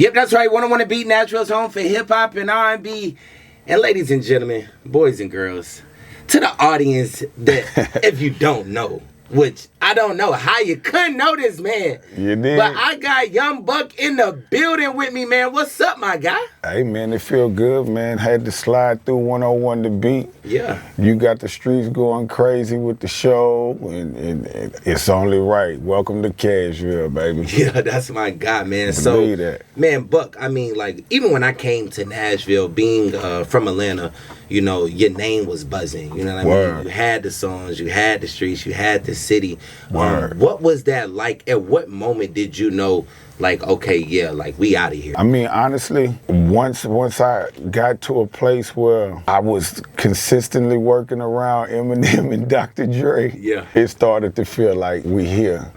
Yep, that's right. 101 Beat, Nashville's home for hip-hop and R&B. And ladies and gentlemen, boys and girls, to the audience that, if you don't know, which I don't know how you couldn't know this, man. You did. But I got Young Buck in the building with me, man. What's up, my guy? Hey, man, it feel good, man. Had to slide through 101 The Beat. Yeah. You got the streets going crazy with the show, and it's only right. Welcome to Cashville, baby. Yeah, that's my guy, man. Believe that. Man, Buck, I mean, like, even when I came to Nashville, being from Atlanta, you know, your name was buzzing. You know what I mean? You had the songs, you had the streets, you had the city. What was that like? At what moment did you know, like, okay, yeah, like, we out of here? I mean, honestly, once I got to a place where I was consistently working around Eminem and Dr. Dre, yeah, it started to feel like we here.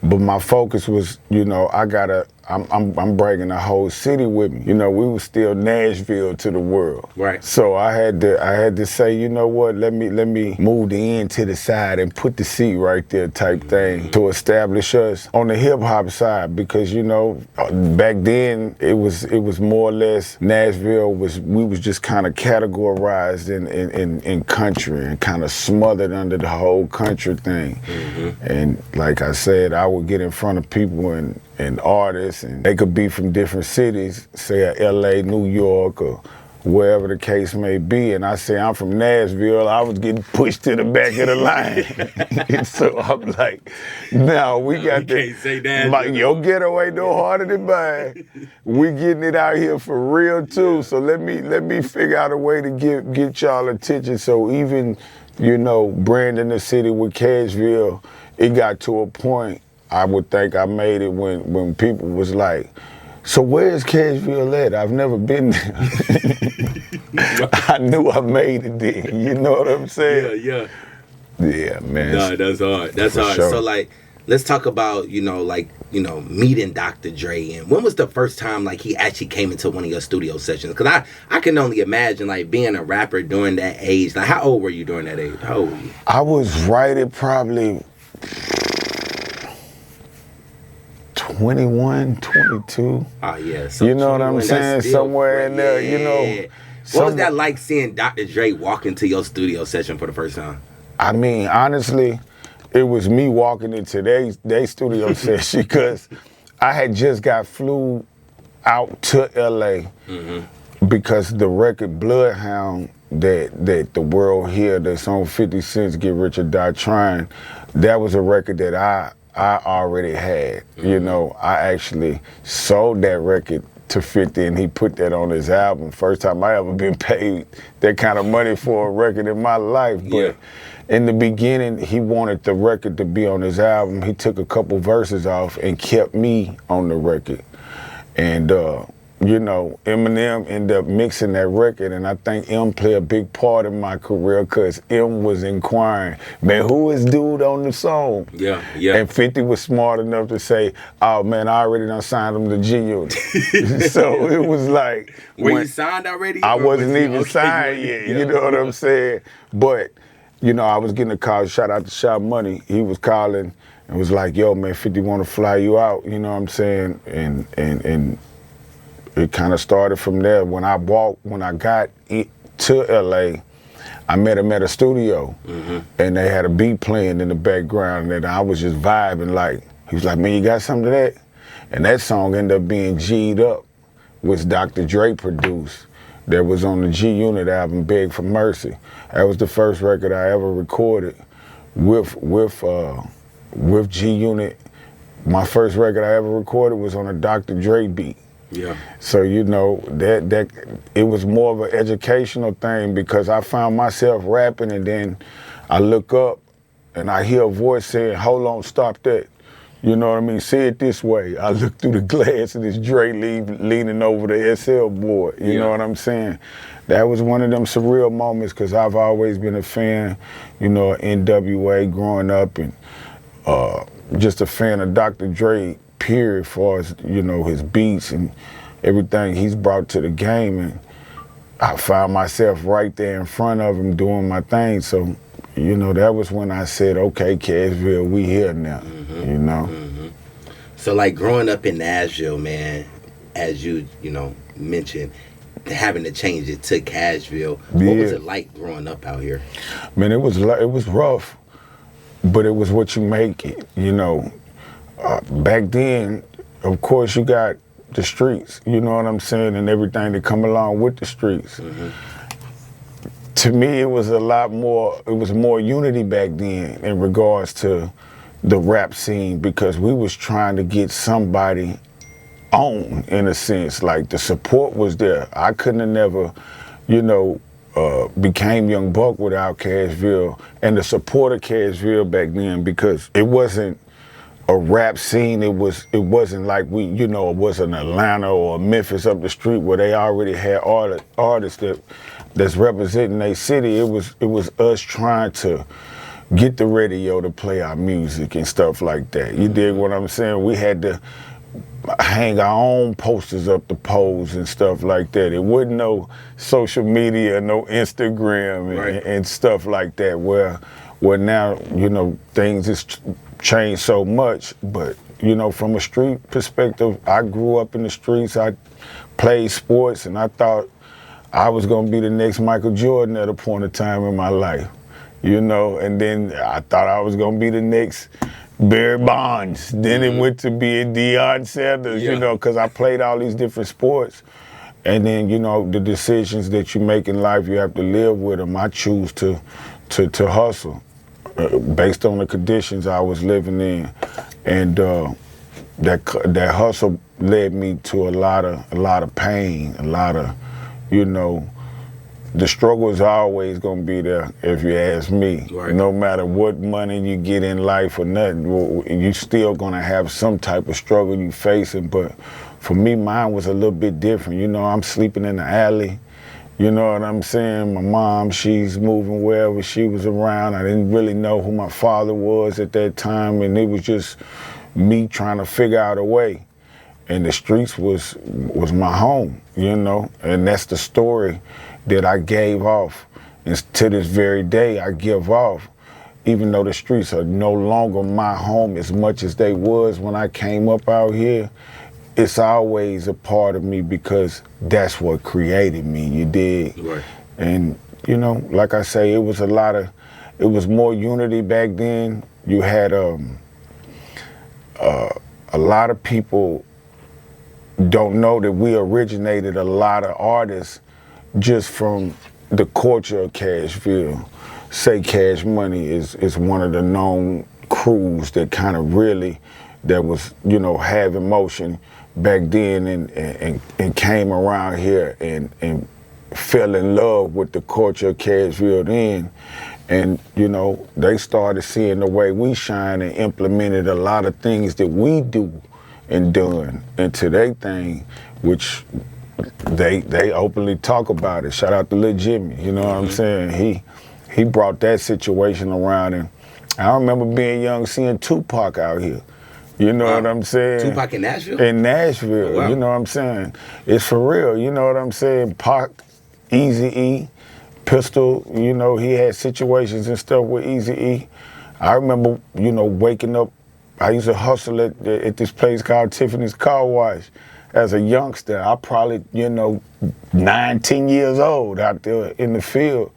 But my focus was, you know, I'm bringing the whole city with me. You know, we were still Nashville to the world. Right. So I had to say, you know what, let me move the end to the side and put the seat right there type thing to establish us on the hip hop side, because, you know, back then it was more or less Nashville we was just kind of categorized in country and kind of smothered under the whole country thing. And like I said, I would get in front of people and artists, and they could be from different cities, say LA, New York, or wherever the case may be, and I say I'm from Nashville, I was getting pushed to the back of the line. And so I'm like, now we got like, your getaway no harder than mine. We getting it out here for real too. Yeah. So let me figure out a way to get y'all attention. So even, you know, branding the city with Cashville, it got to a point, I would think I made it when people was like, so where's Cashville at? I've never been there. I knew I made it then. You know what I'm saying? Yeah. Yeah, man. No, that's hard. That's hard. Sure. So, like, let's talk about, meeting Dr. Dre. And when was the first time, like, he actually came into one of your studio sessions? Because I can only imagine, like, being a rapper during that age. Like, how old were you during that age? How old were you? I was right at probably 21, 22. Oh, yeah. So you know what I'm saying? Somewhere in there, you know. What was that like, seeing Dr. Dre walk into your studio session for the first time? I mean, honestly, it was me walking into their studio session, because I had just got flew out to LA because the record Bloodhound that the world hear, that's on 50 Cent's Get Rich or Die Trying, that was a record that I already had. You know, I actually sold that record to 50, and he put that on his album. First time I ever been paid that kind of money for a record in my life. But in the beginning, he wanted the record to be on his album. He took a couple verses off and kept me on the record. And you know, Eminem ended up mixing that record, and I think M played a big part in my career, because M was inquiring, man, who is dude on the song? Yeah. And 50 was smart enough to say, oh man, I already done signed him to G-Unit. So it was like, were you signed already? I wasn't even signed yet, you know what I'm saying? But, you know, I was getting a call, shout out to Shot Money. He was calling and was like, yo man, 50 want to fly you out, you know what I'm saying? And it kind of started from there. When I got to LA, I met him at a studio, and they had a beat playing in the background, and I was just vibing. Like, he was like, man, you got something to that? And that song ended up being G'd Up, which Dr. Dre produced. That was on the G-Unit album, Beg for Mercy. That was the first record I ever recorded with G-Unit. My first record I ever recorded was on a Dr. Dre beat. Yeah. So, you know, that it was more of an educational thing, because I found myself rapping, and then I look up and I hear a voice saying, hold on, stop that. You know what I mean? Say it this way. I look through the glass and it's Dre leaning over the SL board. You know what I'm saying? That was one of them surreal moments, because I've always been a fan, you know, of NWA growing up, and just a fan of Dr. Dre, period, as far as, you know, his beats and everything he's brought to the game. And I found myself right there in front of him doing my thing. So, you know, that was when I said, okay, Cashville, we here now, you know? So, like, growing up in Nashville, man, as you mentioned, having to change it to Cashville. What was it like growing up out here? Man, it was rough, but it was what you make it. Back then, of course, you got the streets. You know what I'm saying, and everything that come along with the streets. Mm-hmm. To me, it was a lot more. It was more unity back then in regards to the rap scene, because we was trying to get somebody on, in a sense. Like, the support was there. I couldn't have never, became Young Buck without Cashville and the support of Cashville back then, because it wasn't a rap scene. It wasn't like it wasn't Atlanta or Memphis up the street where they already had artists that's representing their city. It was us trying to get the radio to play our music and stuff like that. You dig what I'm saying? We had to hang our own posters up the poles and stuff like that. It wasn't no social media, no Instagram and stuff like that, where now, things has changed so much. But, from a street perspective, I grew up in the streets. I played sports, and I thought I was going to be the next Michael Jordan at a point of time in my life. And then I thought I was going to be the next Barry Bonds. Then it went to being Deion Sanders, because I played all these different sports. And then, the decisions that you make in life, you have to live with them. I choose to hustle based on the conditions I was living in. And that hustle led me to a lot of pain, a lot of, the struggle is always going to be there, if you ask me. Right. No matter what money you get in life or nothing, you still going to have some type of struggle you facing. But for me, mine was a little bit different. I'm sleeping in the alley. You know what I'm saying? My mom, she's moving wherever she was around. I didn't really know who my father was at that time, and it was just me trying to figure out a way. And the streets was my home, and that's the story that I gave off. And to this very day, I give off, even though the streets are no longer my home as much as they was when I came up out here. It's always a part of me, because that's what created me, you dig? Right. And, like I say, it was more unity back then. You had a lot of people don't know that we originated a lot of artists just from the culture of Cashville. Say Cash Money is one of the known crews that kind of really, that was, have emotion back then and came around here and fell in love with the culture of Cashville then. And, they started seeing the way we shine and implemented a lot of things that we do and done into their thing, which they openly talk about it. Shout out to Lil Jimmy, you know what I'm saying? He brought that situation around, and I remember being young seeing Tupac out here. You know what I'm saying? Tupac in Nashville? In Nashville, you know what I'm saying? It's for real, you know what I'm saying? Pac, Eazy-E, Pistol, he had situations and stuff with Eazy-E. I remember, waking up. I used to hustle at this place called Tiffany's Car Wash as a youngster. I probably, 9, 10 years old out there in the field.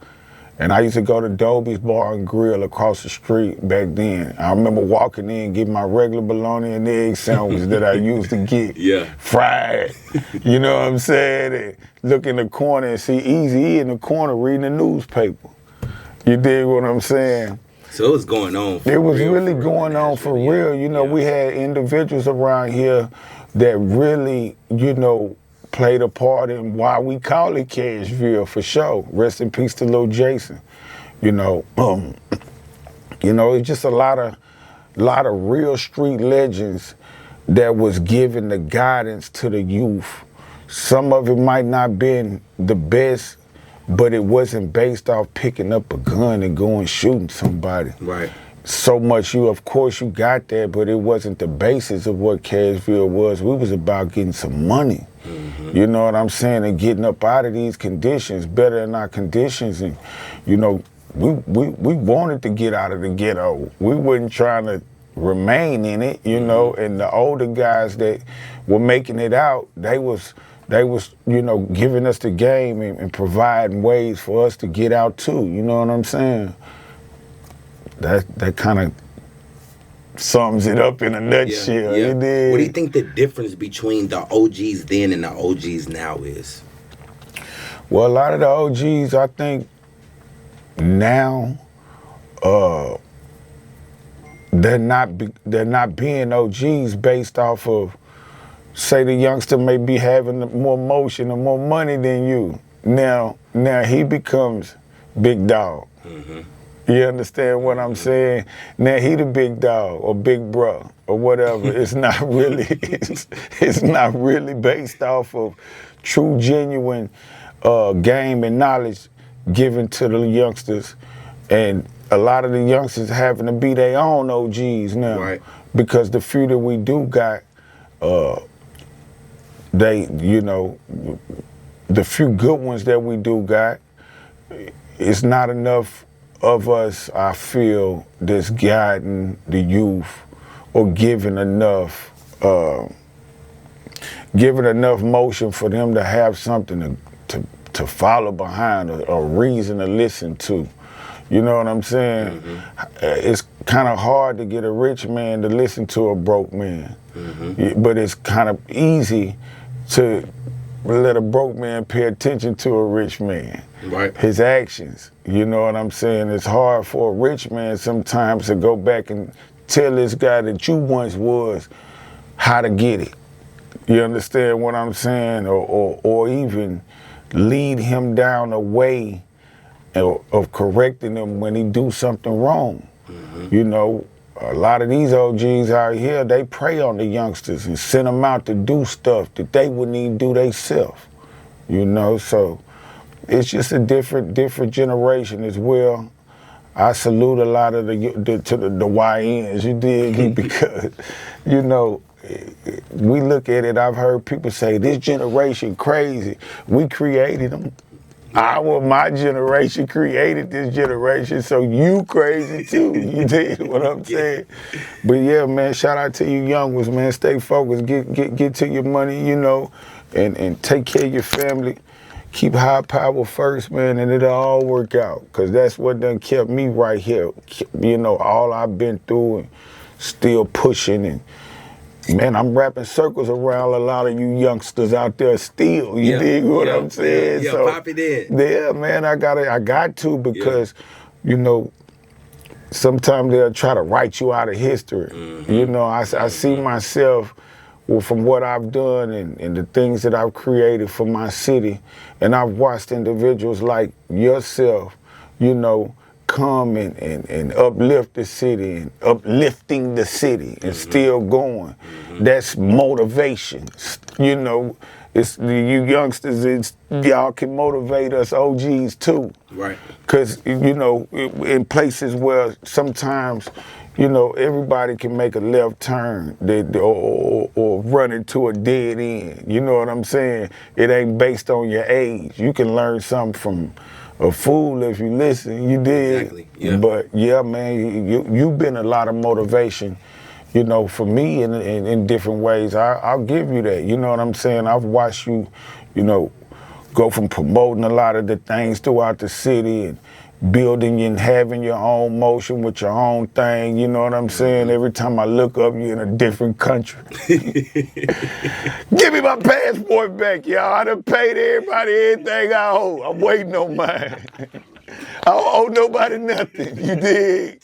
And I used to go to Dobie's Bar and Grill across the street back then. I remember walking in, getting my regular bologna and egg sandwich that I used to get fried. You know what I'm saying? And look in the corner and see Eazy-E in the corner reading the newspaper. You dig what I'm saying? So it was going on for real. It was real, really going on for real. We had individuals around here that really, played a part in why we call it Cashville, for sure. Rest in peace to Lil Jason. It's just a lot of real street legends that was giving the guidance to the youth. Some of it might not been the best, but it wasn't based off picking up a gun and going shooting somebody. Right. So much, of course you got that, but it wasn't the basis of what Cashville was. We was about getting some money. Mm-hmm. You know what I'm saying? And getting up out of these conditions, better than our conditions. And, we wanted to get out of the ghetto. We wasn't trying to remain in it, you know, and the older guys that were making it out, they was, you know, giving us the game and providing ways for us to get out too, you know what I'm saying? That kind of sums it up in a nutshell. Yeah. You did. What do you think the difference between the OGs then and the OGs now is? Well, a lot of the OGs, I think, now, they're not being OGs based off of, say, the youngster may be having more motion or more money than you. Now he becomes big dog. Mm-hmm. You understand what I'm saying? Now he the big dog or big bro or whatever. It's not really. It's not really based off of true, genuine game and knowledge given to the youngsters, and a lot of the youngsters having to be their own OGs now, right? Because the few that we do got, they, you know, the few good ones that we do got, it's not enough of us, I feel, that's guiding the youth or giving enough motion for them to have something to follow behind, a reason to listen to. You know what I'm saying? Mm-hmm. It's kind of hard to get a rich man to listen to a broke man. Mm-hmm. But it's kind of easy to let a broke man pay attention to a rich man. Right. His actions. You know what I'm saying? It's hard for a rich man sometimes to go back and tell this guy that you once was how to get it. You understand what I'm saying? Or even lead him down a way of correcting him when he do something wrong. Mm-hmm. You know, a lot of these OGs out here, they prey on the youngsters and send them out to do stuff that they wouldn't even do themselves. You know, so it's just a different generation as well. I salute a lot of the YNs, you dig? Because, you know, we look at it, I've heard people say, this generation crazy. We created them. My generation created this generation, so you crazy too. You dig what I'm saying? But yeah, man, shout out to you young ones, man. Stay focused, get to your money, you know, and take care of your family. Keep high power first, man, and it'll all work out. Cause that's what done kept me right here. You know, all I've been through and still pushing, and man, I'm wrapping circles around a lot of you youngsters out there still. You dig what I'm saying? Yeah, so, pop it in. Yeah, man, I got to because, you know, sometimes they'll try to write you out of history. Mm-hmm. You know, I see myself, well, from what I've done and the things that I've created for my city, and I've watched individuals like yourself, you know, come and uplift the city and uplifting the city and still going. Mm-hmm. That's motivation. You know, it's you youngsters, y'all can motivate us OGs too. Right. Because, you know, in places where sometimes, you know, everybody can make a left turn or run into a dead end. You know what I'm saying? It ain't based on your age. You can learn something from a fool if you listen. You did. Exactly. Yeah. But yeah, man, you've been a lot of motivation, you know, for me in different ways. I'll give you that. You know what I'm saying? I've watched you, you know, go from promoting a lot of the things throughout the city and building and having your own motion with your own thing, you know what I'm saying? Every time I look up, you're in a different country. Give me my passport back, y'all. I done paid everybody everything I owe. I'm waiting on mine. I don't owe nobody nothing, you dig?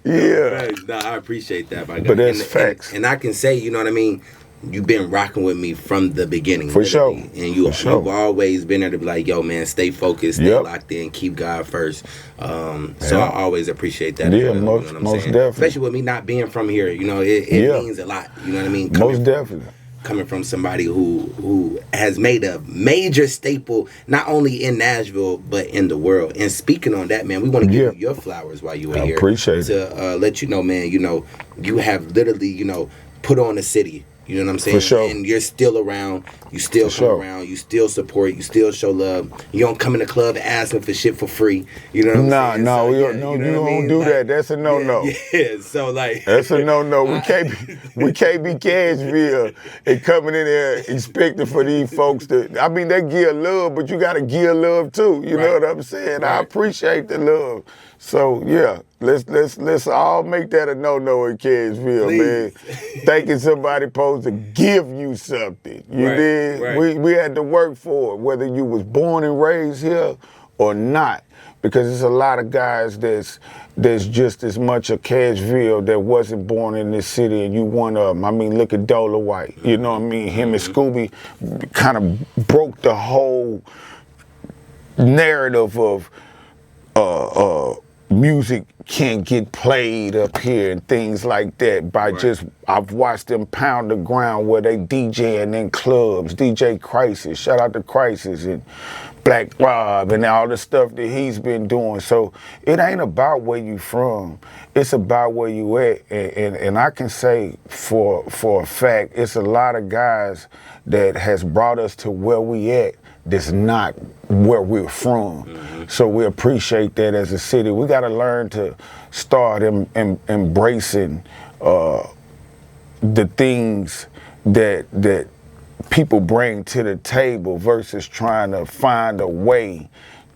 Yeah. No, I appreciate that, my guy. But that's facts. And I can say, you know what I mean? You've been rocking with me from the beginning. For sure. And you've always been there to be like, yo, man, stay focused, stay locked in, keep God first. So I always appreciate that. Yeah, most definitely. Especially with me not being from here, you know, it means a lot. You know what I mean? Most definitely. Coming from somebody who has made a major staple, not only in Nashville, but in the world. And speaking on that, man, we want to give you your flowers while you were here. Appreciate it. To let you know, man, you know, you have literally, you know, put on the city You know what I'm saying? For sure. And you're still around. You still come around. You still support. You still show love. You don't come in the club asking for shit for free. You know what I'm saying? No, so, you don't do that. That's a no-no. Yeah, so like that's a no-no. We can't be Cashville and coming in there expecting for these folks to. I mean, they give love, but you gotta give love too. You know what I'm saying? Right. I appreciate the love. So yeah, let's all make that a no-no in Cashville, man. Thinking somebody supposed to give you something. You did. Right. We had to work for it, whether you was born and raised here or not. Because there's a lot of guys that's just as much a Cashville that wasn't born in this city, and you one of them. I mean, look at Dola White. You know what I mean? Him and Scooby kind of broke the whole narrative of music can't get played up here and things like that by just, I've watched them pound the ground where they DJing in clubs, DJ Crisis, shout out to Crisis and Black Rob and all the stuff that he's been doing. So it ain't about where you from, it's about where you at. And I can say for a fact, it's a lot of guys that has brought us to where we at that's not where we're from. So we appreciate that as a city. We got to learn to start embracing the things that people bring to the table versus trying to find a way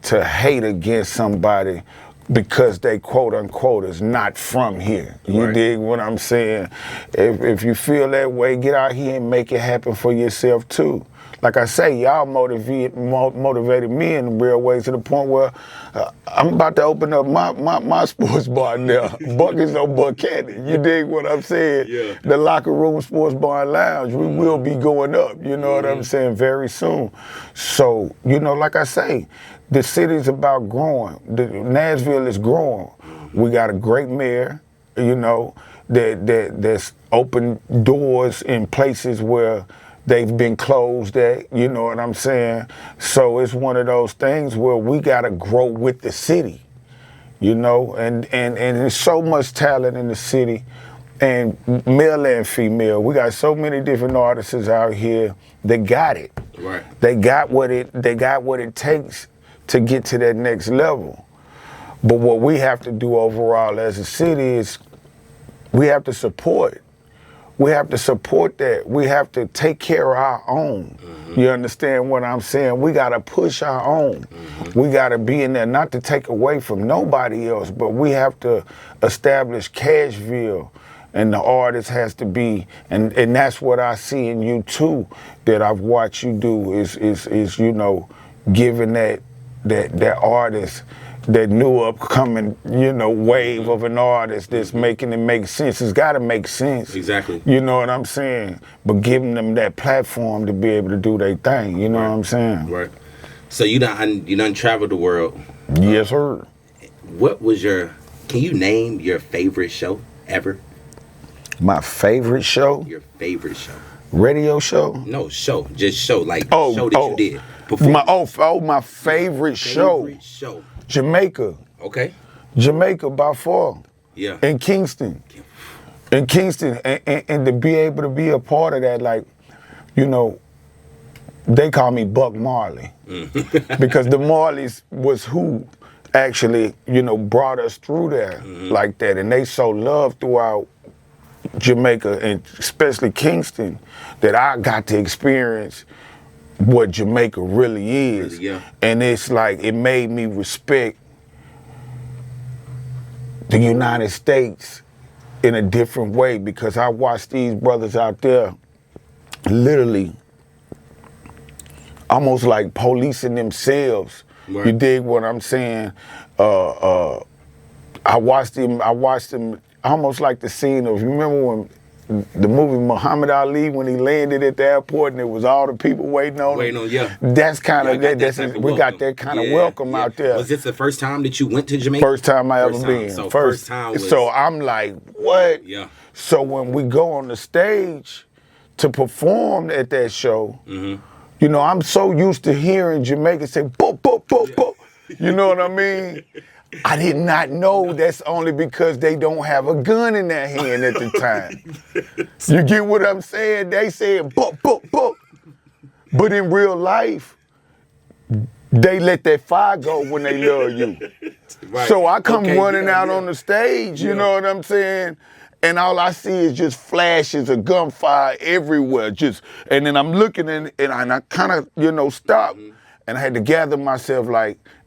to hate against somebody because they quote unquote is not from here. You dig what I'm saying? If you feel that way, get out here and make it happen for yourself too. Like I say, y'all motivated me in real ways to the point where I'm about to open up my sports bar now. Buckets on Buchanan. You dig what I'm saying? Yeah. The Locker Room Sports Bar and Lounge, we will be going up, you know what I'm saying, very soon. So, you know, like I say, the city's about growing. Nashville is growing. We got a great mayor, you know, that's opened doors in places where they've been closed at, you know what I'm saying? So it's one of those things where we gotta grow with the city, you know? And there's so much talent in the city, and male and female. We got so many different artists out here that got it. Right. They got what it takes to get to that next level. But what we have to do overall as a city is we have to support it. We have to support that. We have to take care of our own. You understand what I'm saying? We got to push our own. We got to be in there, not to take away from nobody else, but we have to establish Cashville, and the artist has to be, and that's what I see in you too, that I've watched you do is you know, giving that artist that new upcoming, you know, wave of an artist that's making it make sense. It's got to make sense. Exactly. You know what I'm saying? But giving them that platform to be able to do their thing. You know what I'm saying? Right. So you done traveled the world. Yes, sir. What was can you name your favorite show ever? My favorite show? Your favorite show. Radio show? No, show. Just show. Like, show that you did. My favorite show. Jamaica. Okay. Jamaica by far. Yeah. In Kingston. And to be able to be a part of that, like, you know, they call me Buck Marley. Because the Marleys was who actually, you know, brought us through there like that. And they so loved throughout Jamaica, and especially Kingston, that I got to experience what Jamaica really is. Yeah. And it's like, it made me respect the United States in a different way, because I watched these brothers out there literally almost like policing themselves. Right. You dig what I'm saying? I watched them almost like the scene of, you remember when the movie Muhammad Ali, when he landed at the airport and it was all the people waiting on him? Yeah. That's kind of we got that kind of welcome out there. Was this the first time that you went to Jamaica? First time I ever been. So first time was... So I'm like, what? Yeah. So when we go on the stage to perform at that show, you know, I'm so used to hearing Jamaica say, "Bo, bo, bo, bo." You know what I mean? I did not know that's only because they don't have a gun in their hand at the time. You get what I'm saying? They said, book. But in real life, they let that fire go when they love you. Right. So I come running out on the stage, you know what I'm saying? And all I see is just flashes of gunfire everywhere. And then I'm looking and I kind of, stop. And I had to gather myself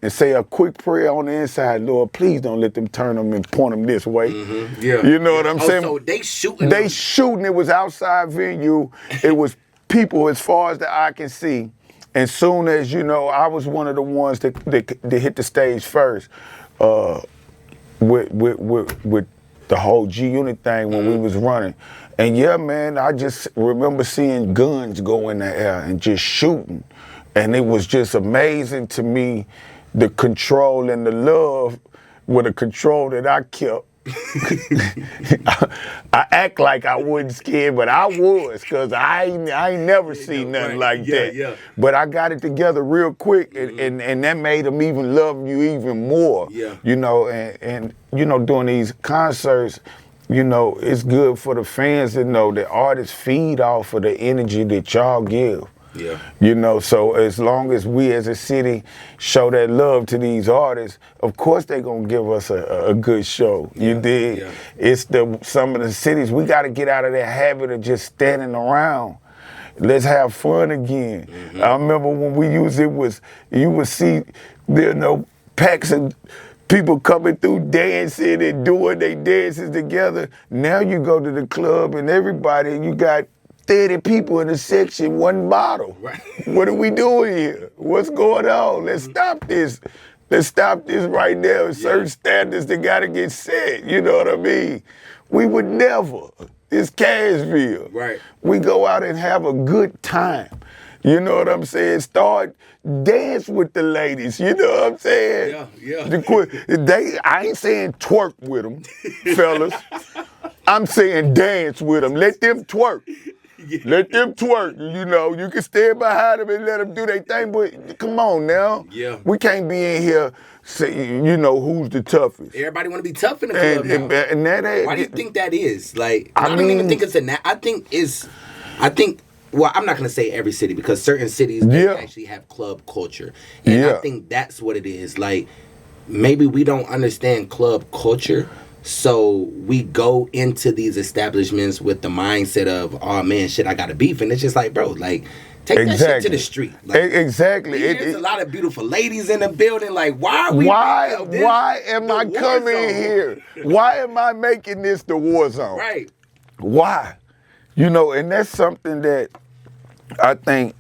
and say a quick prayer on the inside. Lord, please don't let them turn them and point them this way. Mm-hmm. Yeah. You know what I'm saying? So they shooting. They shooting. It was outside venue. It was people as far as the eye can see. And soon as, I was one of the ones that hit the stage first with the whole G-Unit thing when we was running. And yeah, man, I just remember seeing guns go in the air and just shooting. And it was just amazing to me, the control and the love with the control that I kept. I act like I wasn't scared, but I was, because I ain't never seen nothing like that. Yeah. But I got it together real quick, and that made them even love you even more. Yeah. And doing these concerts, it's good for the fans to know that artists feed off of the energy that y'all give. Yeah. So as long as we as a city show that love to these artists, of course they're going to give us a good show. Yeah. You dig? Yeah. It's some of the cities, we got to get out of that habit of just standing around. Let's have fun again. Mm-hmm. I remember when we used you would see, packs of people coming through dancing and doing their dances together. Now you go to the club and everybody, you got 30 people in a section, one bottle. Right. What are we doing here? What's going on? Let's stop this. Let's stop this right now. Certain standards that gotta get set. You know what I mean? We would never. It's Cashville. Right. We go out and have a good time. You know what I'm saying? Start dance with the ladies. You know what I'm saying? Yeah. I ain't saying twerk with them, fellas. I'm saying dance with them. Let them twerk. Yeah. Let them twerk, you can stand behind them and let them do their thing, but come on now. Yeah. We can't be in here saying, who's the toughest. Everybody want to be tough in the club now. And that ain't. Why do you think that is? I don't even think it's well, I'm not going to say every city, because certain cities actually have club culture. And I think that's what it is. Maybe we don't understand club culture. So we go into these establishments with the mindset of, oh man, shit, I got a beef. And it's just bro, take that shit to the street. Exactly. There's a lot of beautiful ladies in the building. Why are we? Why am I coming here? Why am I making this the war zone? Right. Why? And that's something that I think,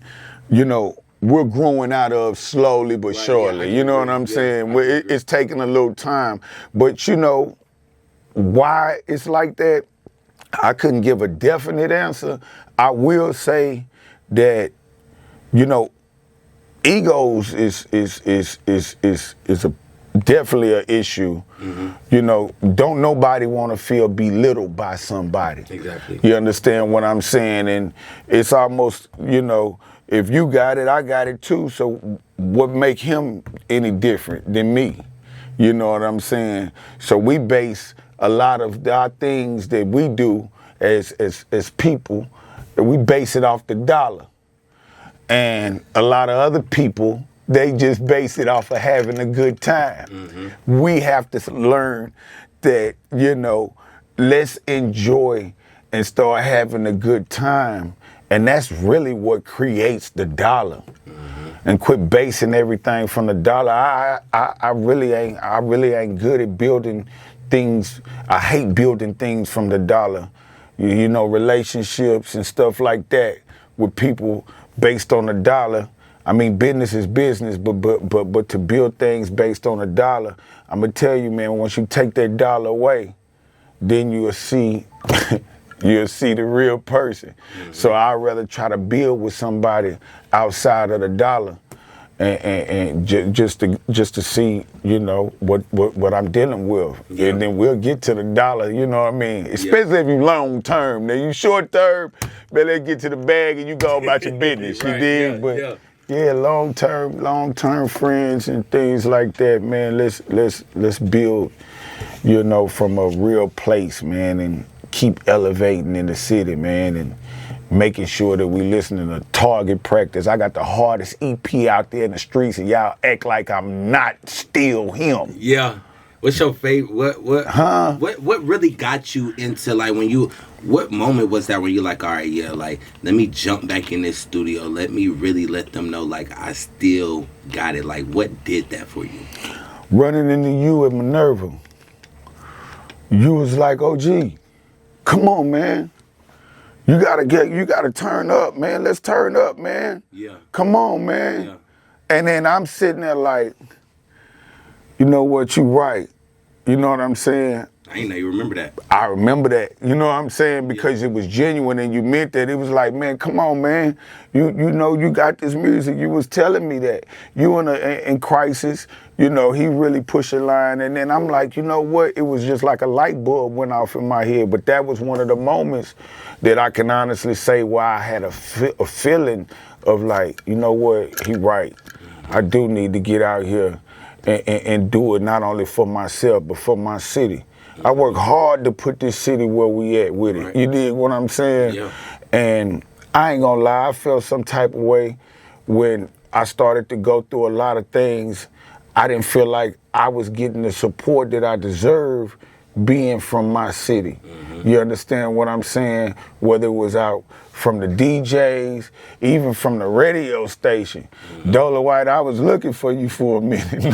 we're growing out of slowly but surely. You know what I'm saying? It's taking a little time. But why it's like that, I couldn't give a definite answer. I will say that, egos is definitely an issue. Mm-hmm. Don't nobody want to feel belittled by somebody. Exactly. You understand what I'm saying? And it's almost, if you got it, I got it too. So what make him any different than me? You know what I'm saying? So we base a lot of our things that we do as people, we base it off the dollar. And a lot of other people, they just base it off of having a good time. Mm-hmm. We have to learn that, let's enjoy and start having a good time. And that's really what creates the dollar. Mm-hmm. And quit basing everything from the dollar. I really ain't good at building things. I hate building things from the dollar. Relationships and stuff like that with people based on the dollar. I mean, business is business, but to build things based on a dollar, I'm gonna tell you, man, once you take that dollar away, then you'll see the real person. Mm-hmm. So I'd rather try to build with somebody outside of the dollar, and just to see, what I'm dealing with. Yeah. And then we'll get to the dollar, you know what I mean? Especially if you long term. Now you short term, man, let's get to the bag and you go about your business. Right. You dig? Yeah, long term friends and things like that, man. Let's build, you know, from a real place, man, and keep elevating in the city, man, and making sure that we listening to Target Practice. I got the hardest EP out there in the streets, and y'all act like I'm not still him. Yeah. What's your favorite? What really got you into, like, when you? What moment was that where you're like, all right, yeah, like, let me jump back in this studio. Let me really let them know, like, I still got it. Like, what did that for you? Running into you at Minerva. You was like, OG, come on, man. You gotta turn up, man. Let's turn up, man. Yeah. Come on, man. Yeah. And then I'm sitting there like, you know what, you right. You know what I'm saying? I didn't know you remember that. I remember that. You know what I'm saying? Because it was genuine and you meant that. It was like, man, come on, man. You know you got this music. You was telling me that. You in crisis. You know, he really pushed a line. And then I'm like, you know what? It was just like a light bulb went off in my head. But that was one of the moments that I can honestly say where I had a feeling of like, you know what? He right. I do need to get out here and do it not only for myself, but for my city. I work hard to put this city where we at with it. Right. You dig what I'm saying? Yeah. And I ain't gonna lie, I felt some type of way when I started to go through a lot of things. I didn't feel like I was getting the support that I deserve being from my city. Mm-hmm. You understand what I'm saying? Whether it was out from the DJs, even from the radio station. Mm-hmm. Dola White, I was looking for you for a minute.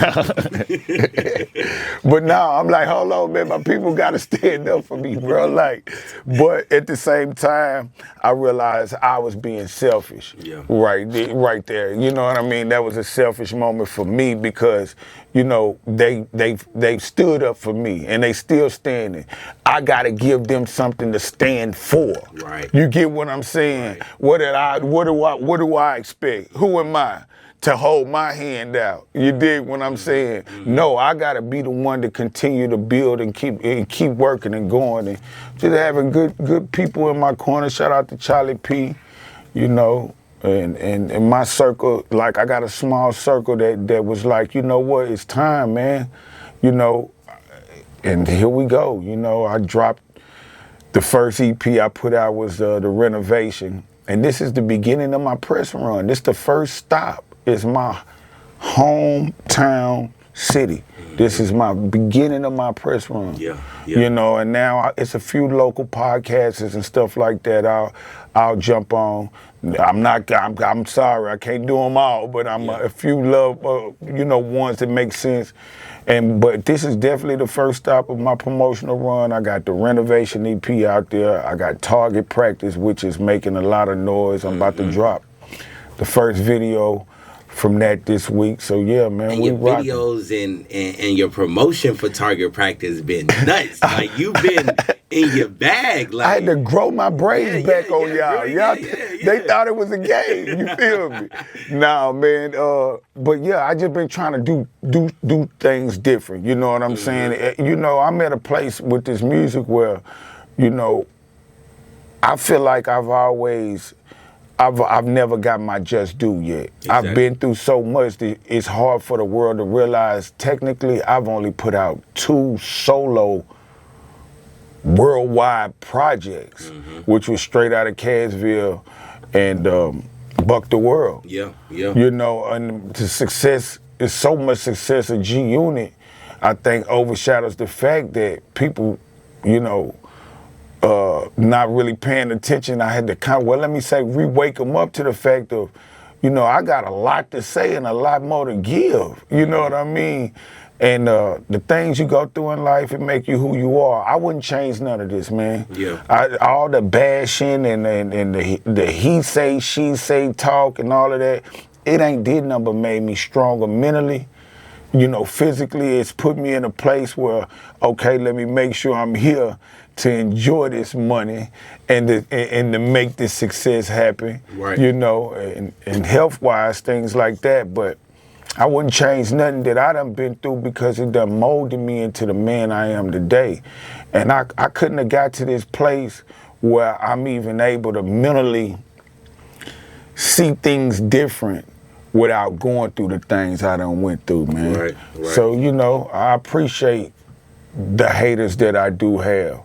But now I'm like, hold on, man, my people gotta stand up for me, bro. Like, but at the same time, I realized I was being selfish. Yeah. Right there. You know what I mean? That was a selfish moment for me because, you know, they stood up for me and they still standing. I gotta give them something to stand for. Right. You get what I'm saying? Right. What do I expect? Who am I to hold my hand out? You dig what I'm saying? Mm-hmm. No, I gotta be the one to continue to build and keep working and going and just having good people in my corner. Shout out to Charlie P. You know. And in my circle, like I got a small circle that was like, you know what, it's time, man. You know, and here we go. You know, I dropped the first EP I put out was the Renovation. And this is the beginning of my press run. This the first stop. It's my hometown city. This is my beginning of my press run. Yeah. You know, and now it's a few local podcasts and stuff like that I'll jump on. I'm sorry, I can't do them all, but I'm a few ones that make sense. But this is definitely the first stop of my promotional run. I got the Renovation EP out there. I got Target Practice, which is making a lot of noise. I'm about to drop the first video from that this week. So yeah, man, and we your rocking. videos and your promotion for Target Practice been nuts. Like you've been in your bag. Like I had to grow my braids back on y'all. Really, they thought it was a game. You feel me? Nah, man. But yeah, I just been trying to do things different. You know what I'm saying? You know, I'm at a place with this music where, you know, I feel like I've never got my just due yet. Exactly. I've been through so much that it's hard for the world to realize technically I've only put out 2 solo worldwide projects, which was Straight Outta Cassville and Buck the World. Yeah. You know, and the success is so much success of G Unit, I think overshadows the fact that people, you know, not really paying attention. I had to re-wake them up to the fact of, you know, I got a lot to say and a lot more to give. You know what I mean? And the things you go through in life, it make you who you are. I wouldn't change none of this, man. Yeah. All the bashing and the he say, she say talk and all of that, it ain't did nothing but made me stronger mentally. You know, physically, it's put me in a place where, okay, let me make sure I'm here to enjoy this money and to make this success happen. Right. You know, and health-wise, things like that. But I wouldn't change nothing that I done been through because it done molded me into the man I am today. And I couldn't have got to this place where I'm even able to mentally see things different without going through the things I done went through, man. Right. So, you know, I appreciate the haters that I do have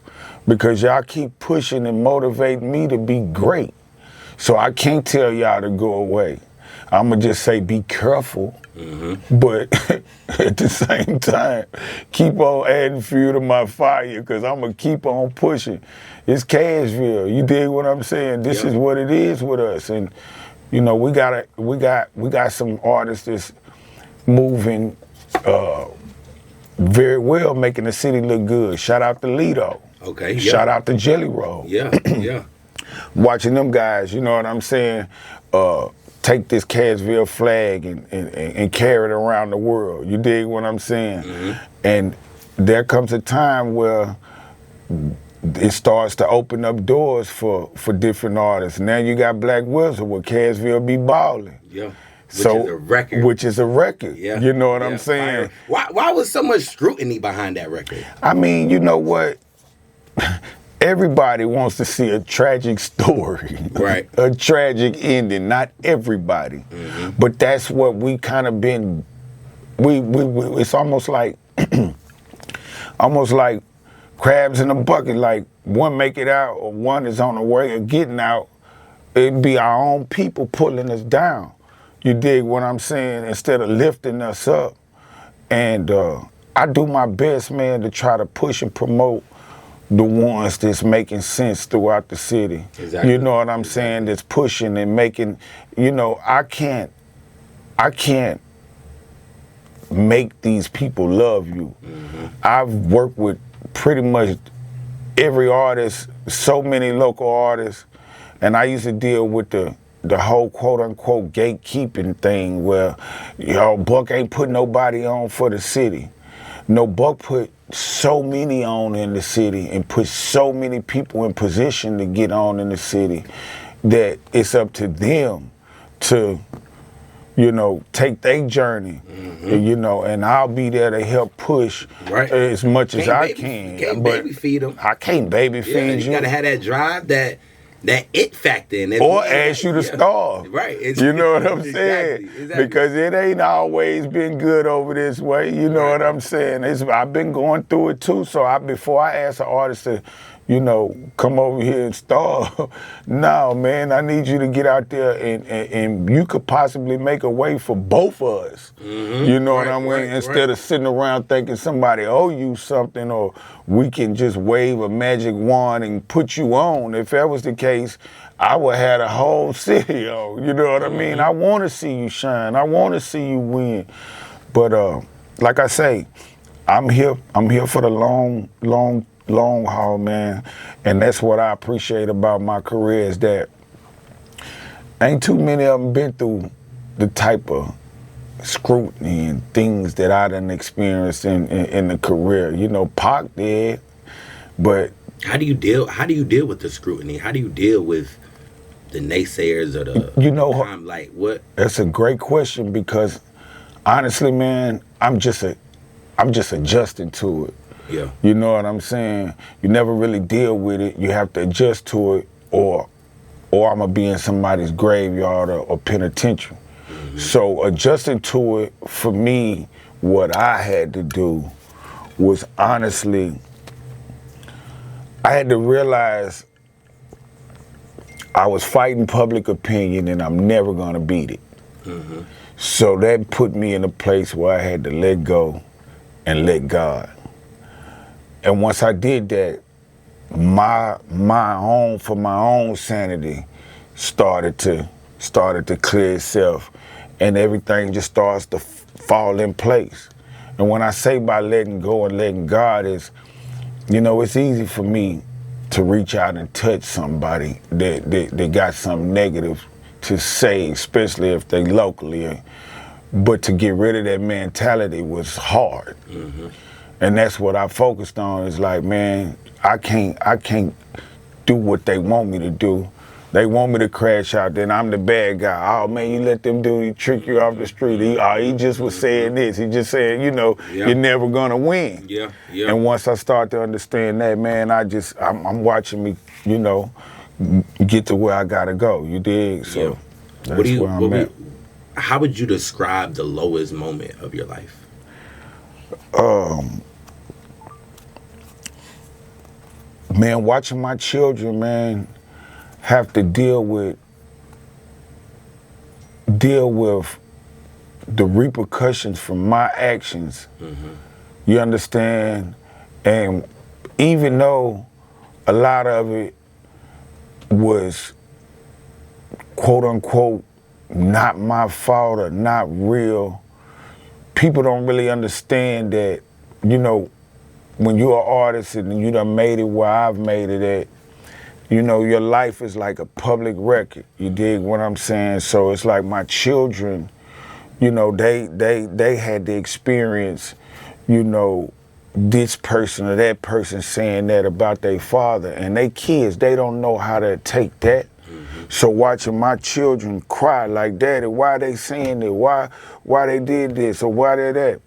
because y'all keep pushing and motivating me to be great. So I can't tell y'all to go away. I'm going to just say be careful, but at the same time, keep on adding fuel to my fire because I'm going to keep on pushing. It's Cashville. You dig what I'm saying? This is what it is with us. And, you know, we got some artists that's moving very well, making the city look good. Shout out to Lido. Okay. Shout out to Jelly Roll. Yeah. Watching them guys, you know what I'm saying? Take this Cashville flag and carry it around the world. You dig what I'm saying? And there comes a time where it starts to open up doors for different artists. Now you got Black Wizard where Cashville be balling. Yeah. Which is a record. Yeah. You know what I'm saying? Why was so much scrutiny behind that record? I mean, you know what? Everybody wants to see a tragic story, right? A tragic ending. Not everybody, but that's what we kind of been. We it's almost like crabs in a bucket. Like one make it out, or one is on the way of getting out. It'd be our own people pulling us down. You dig what I'm saying? Instead of lifting us up, and I do my best, man, to try to push and promote the ones that's making sense throughout the city. Exactly. You know what I'm saying? That's pushing and making, you know, I can't make these people love you. I've worked with pretty much every artist, so many local artists, and I used to deal with the whole quote-unquote gatekeeping thing where, yo, Buck ain't put nobody on for the city. No, Buck put so many on in the city and put so many people in position to get on in the city that it's up to them to, you know, take their journey, you know, and I'll be there to help push as much as I can. You can't baby feed them. I can't baby feed you. You gotta have that drive, that it factor in. Or ask you to starve. Right. You know what I'm saying? Exactly. Because it ain't always been good over this way. You know what I'm saying? I've been going through it too. So before I ask an artist to, you know, come over here and starve, no, man, I need you to get out there and you could possibly make a way for both of us. You know what I mean? Instead of sitting around thinking somebody owe you something or we can just wave a magic wand and put you on. If that was the case, I would have the whole city on. You know what I mean? I want to see you shine. I want to see you win. But like I say, I'm here for the long haul, man. And that's what I appreciate about my career is that ain't too many of them been through the type of scrutiny and things that I done experienced in the career. You know, Pac did, but how do you deal with the scrutiny? How do you deal with the naysayers or the like what? That's a great question because honestly, man, I'm just adjusting to it. Yeah. You know what I'm saying? You never really deal with it. You have to adjust to it or I'm gonna be in somebody's graveyard or penitentiary. So adjusting to it, for me, what I had to do was honestly, I had to realize I was fighting public opinion and I'm never gonna beat it. So that put me in a place where I had to let go and let God. And once I did that, my own sanity started to clear itself, and everything just starts to fall in place. And when I say by letting go and letting God is, you know, it's easy for me to reach out and touch somebody that got something negative to say, especially if they locally. But to get rid of that mentality was hard. And that's what I focused on is like, man, I can't do what they want me to do. They want me to crash out, then I'm the bad guy. Oh man, you let them trick you off the street. He just was saying this. He just saying, you know, you're never gonna win. Yeah. And once I start to understand that, man, I'm watching me, you know, get to where I gotta go. You dig? So that's where I'm at. how would you describe the lowest moment of your life? Man, watching my children, man, have to deal with the repercussions from my actions. You understand? And even though a lot of it was quote unquote not my fault or not real, people don't really understand that, you know, when you're an artist and you done made it where I've made it at, you know, your life is like a public record. You dig what I'm saying? So it's like my children, you know, they had the experience, you know, this person or that person saying that about their father, and they kids, they don't know how to take that. So watching my children cry like, Daddy, why they saying that? Why they did this or why they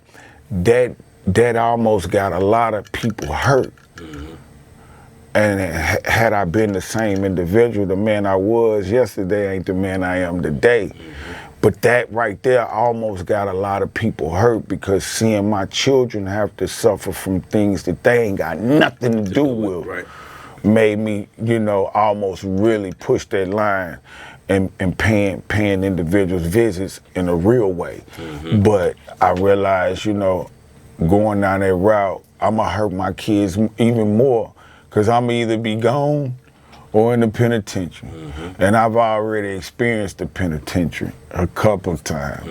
that almost got a lot of people hurt. And had I been the same individual, the man I was yesterday ain't the man I am today. But that right there almost got a lot of people hurt, because seeing my children have to suffer from things that they ain't got nothing to do with, right, made me, you know, almost really push that line and paying individuals visits in a real way. But I realized, you know, going down that route, I'm gonna hurt my kids even more, because I'm either be gone or in the penitentiary. And I've already experienced the penitentiary a couple of times.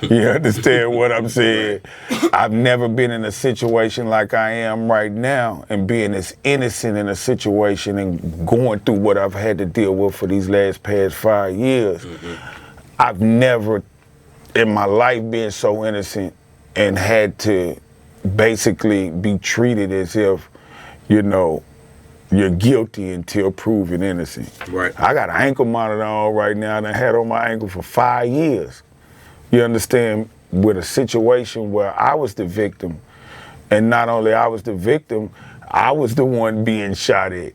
You understand what I'm saying? I've never been in a situation like I am right now, and being as innocent in a situation and going through what I've had to deal with for these past 5 years. I've never in my life been so innocent and had to basically be treated as if, you know, you're guilty until proven innocent. Right. I got an ankle monitor on right now, and I had on my ankle for 5 years. You understand? With a situation where I was the victim, and not only I was the victim, I was the one being shot at.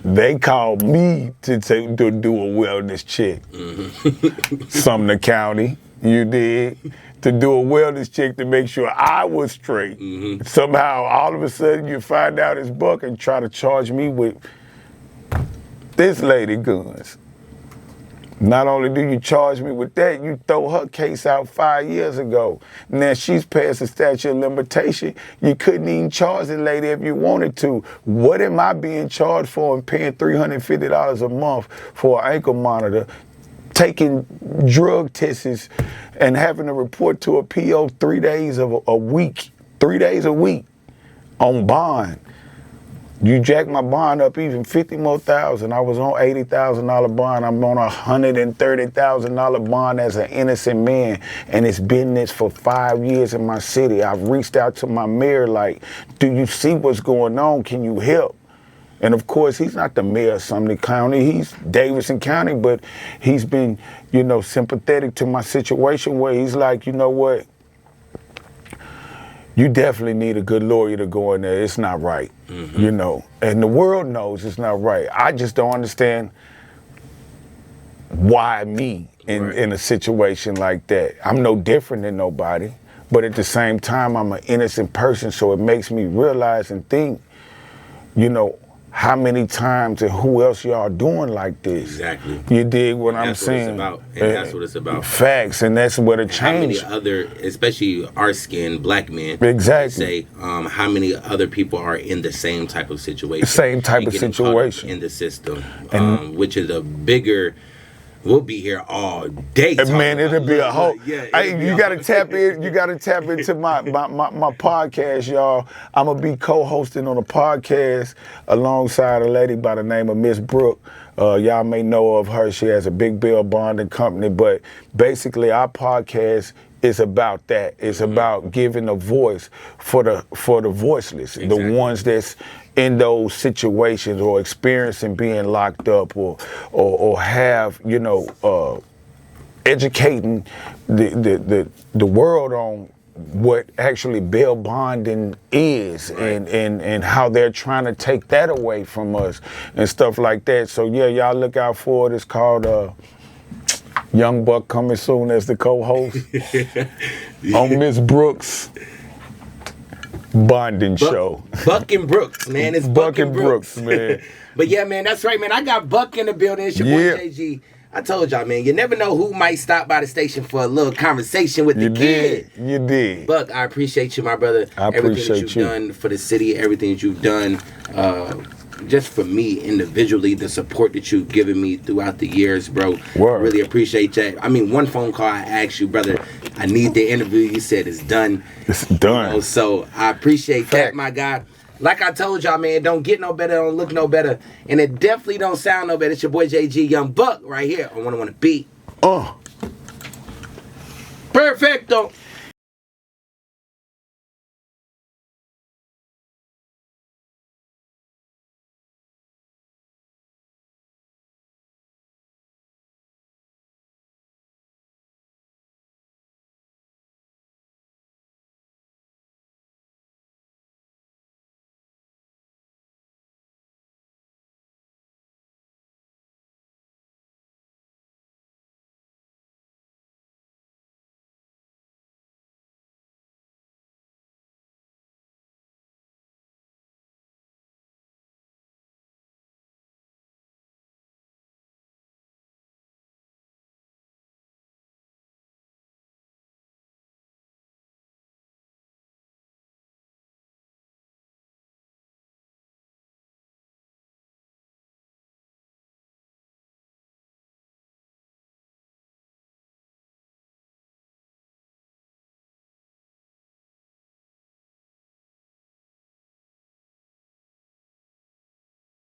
They called me to do a wellness check. Sumner County, you did, to do a wellness check to make sure I was straight. Somehow, all of a sudden, you find out it's Buck and try to charge me with this lady guns. Not only do you charge me with that, you throw her case out 5 years ago. Now she's past the statute of limitation. You couldn't even charge the lady if you wanted to. What am I being charged for and paying $350 a month for an ankle monitor, taking drug tests and having to report to a PO 3 days a week, 3 days a week on bond? You jack my bond up even 50 more thousand. I was on $80,000 bond. I'm on a $130,000 bond as an innocent man, and it's been this for 5 years in my city. I've reached out to my mayor like, do you see what's going on? Can you help? And of course, he's not the mayor of Sumner County. He's Davidson County, but he's been, you know, sympathetic to my situation, where he's like, you know what? You definitely need a good lawyer to go in there. It's not right, you know. And the world knows it's not right. I just don't understand why me in a situation like that. I'm no different than nobody, but at the same time, I'm an innocent person, so it makes me realize and think, you know, how many times and who else y'all doing like this? Exactly. You dig what I'm saying? That's what it's about. And that's what it's about. Facts, and that's what it changed. How many other, especially our skinned black men, exactly, say how many other people are in the same type of situation? Same type of situation. In the system, which is a bigger... We'll be here all day. Man, it'll be a whole... you got to tap in. You got to tap into my podcast, y'all. I'm going to be co-hosting on a podcast alongside a lady by the name of Miss Brooke. Y'all may know of her. She has a big bill bonding company. But basically, our podcast is about that. It's about giving a voice for the voiceless, the ones that's in those situations or experiencing being locked up or have, you know, educating the world on what actually bail bonding is, and how they're trying to take that away from us and stuff like that. So yeah, y'all look out for it. It's called Young Buck coming soon as the co-host on Miss Brooks' bonding show. Buck and Brooks, man. It's Buck and Brooks, man. But yeah, man, that's right, man. I got Buck in the building. It's your boy JG. I told y'all, man, you never know who might stop by the station for a little conversation with the kid. You did. Buck, I appreciate you, my brother. I appreciate everything that you've done for the city, everything that you've done just for me individually, the support that you've given me throughout the years, bro. Word. Really appreciate that. I mean, one phone call I asked you, brother, I need the interview. You said it's done. It's done. You know, so I appreciate that, my God. Like I told y'all, man, don't get no better, don't look no better, and it definitely don't sound no better. It's your boy JG Young Buck right here on 101 Beat. Perfecto.